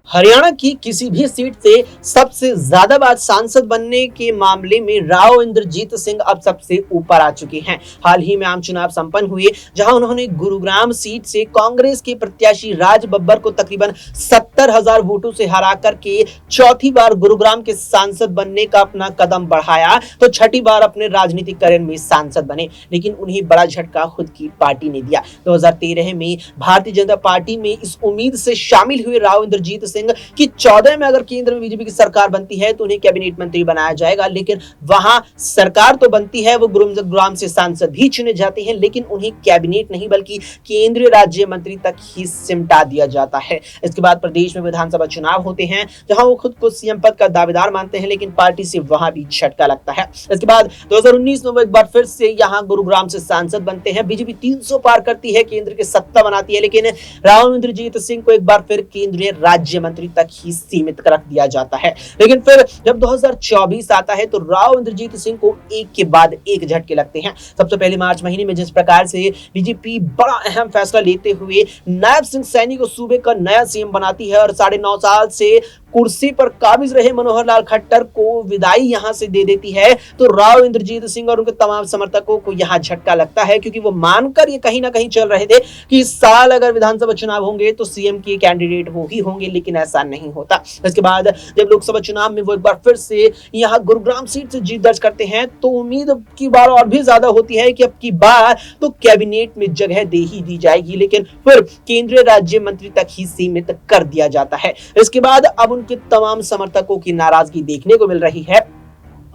हरियाणा की किसी भी सीट से सबसे ज्यादा बार सांसद बनने के मामले में राव इंद्रजीत सिंह अब सबसे ऊपर आ चुके हैं। हाल ही में आम चुनाव संपन्न हुए, जहां उन्होंने गुरुग्राम सीट से कांग्रेस के प्रत्याशी राज बब्बर को तकरीबन 70,000 वोटों से हरा करके चौथी बार गुरुग्राम के सांसद बनने का अपना कदम बढ़ाया, तो छठी बार अपने राजनीतिक करियर में सांसद बने। लेकिन उन्हें बड़ा झटका खुद की पार्टी ने दिया। 2013 में भारतीय जनता पार्टी में इस उम्मीद से शामिल हुए राव इंद्रजीत सिंह कि 14 में अगर केंद्र में बीजेपी की सरकार बनती है तो उन्हें कैबिनेट मंत्री बनाया जाएगा। लेकिन वहां सरकार तो बनती है, वो गुरुग्राम से सांसद भी चुने जाते हैं, लेकिन उन्हें कैबिनेट नहीं बल्कि केंद्रीय राज्य मंत्री तक ही सिमटा दिया जाता है। इसके बाद प्रदेश में विधानसभा चुनाव होते हैं, जहां वो खुद को सीएम पद का दावेदार मानते हैं, लेकिन पार्टी से वहां भी झटका लगता है। इसके बाद 2019 में वो एक बार फिर से यहां गुरुग्राम से सांसद बनते हैं। बीजेपी 300 पार करती है, केंद्र की सत्ता बनाती है, लेकिन राव इंद्रजीत सिंह को एक बार फिर केंद्रीय राज्य मंत्री तक ही सीमित रख दिया जाता है। लेकिन फिर जब 2024 आता है तो राव इंद्रजीत सिंह को एक के बाद एक झटके लगते हैं। सबसे पहले मार्च महीने में जिस प्रकार से बीजेपी बड़ा अहम फैसला लेते हुए नायब सिंह सैनी को सूबे का नया सीएम बनाती है और 9.5 साल से कुर्सी पर काबिज रहे मनोहर लाल खट्टर को विदाई यहां से दे देती है, तो राव इंद्रजीत सिंह और उनके तमाम समर्थकों को यहां झटका लगता है, क्योंकि वो मानकर ये कहीं ना कहीं चल रहे थे कि इस साल अगर विधानसभा चुनाव होंगे तो सीएम के कैंडिडेट वो ही होंगे, लेकिन ऐसा नहीं होता। इसके बाद जब लोकसभा चुनाव में वो एक बार फिर से यहां गुरुग्राम सीट से जीत दर्ज करते हैं, तो उम्मीद की बार और भी ज्यादा होती है कि अब की बार तो कैबिनेट में जगह दे ही दी जाएगी, लेकिन फिर केंद्रीय राज्य मंत्री तक ही सीमित कर दिया जाता है। इसके बाद अब उनके तमाम समर्थकों की नाराजगी देखने को मिल रही है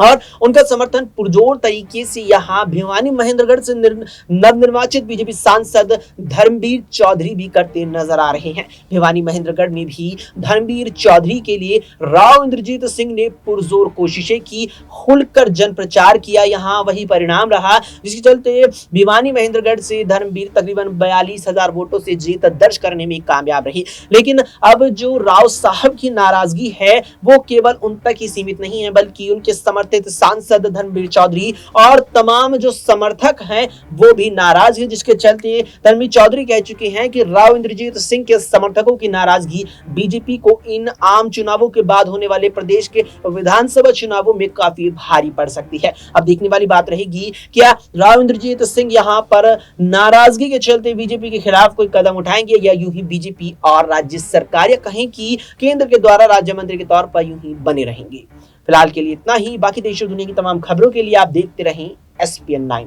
और उनका समर्थन पुरजोर तरीके से यहां भिवानी महेंद्रगढ़ से नवनिर्वाचित बीजेपी सांसद धर्मवीर चौधरी भी करते नजर आ रहे हैं। भिवानी महेंद्रगढ़ में भी धर्मवीर चौधरी के लिए राव इंद्रजीत सिंह ने पुरजोर कोशिशें की, खुलकर जन प्रचार किया। यहां वही परिणाम रहा, जिसके चलते भिवानी महेंद्रगढ़ से धर्मवीर तकरीबन 42,000 वोटों से जीत दर्ज करने में कामयाब रही। लेकिन अब जो राव साहब की नाराजगी है वो केवल उन तक ही सीमित नहीं है, बल्कि उनके सांसद धर्मवीर चौधरी और तमाम जो समर्थक हैं वो भी नाराज हैं, जिसके चलते धर्मवीर चौधरी कह चुके हैं कि राव इंद्रजीत सिंह के समर्थकों की नाराजगी बीजेपी को इन आम चुनावों के बाद होने वाले प्रदेश के विधानसभा चुनावों में काफी भारी पड़ सकती है। अब देखने वाली बात रहेगी, क्या राव इंद्रजीत सिंह यहां पर नाराजगी के चलते बीजेपी के खिलाफ कोई कदम उठाएंगे, या यूं ही बीजेपी और राज्य सरकार या कहें कि केंद्र के द्वारा राज्य मंत्री के तौर पर यूं ही बने रहेंगे। फिलहाल के लिए इतना ही। बाकी देश और दुनिया की तमाम खबरों के लिए आप देखते रहें SPN9।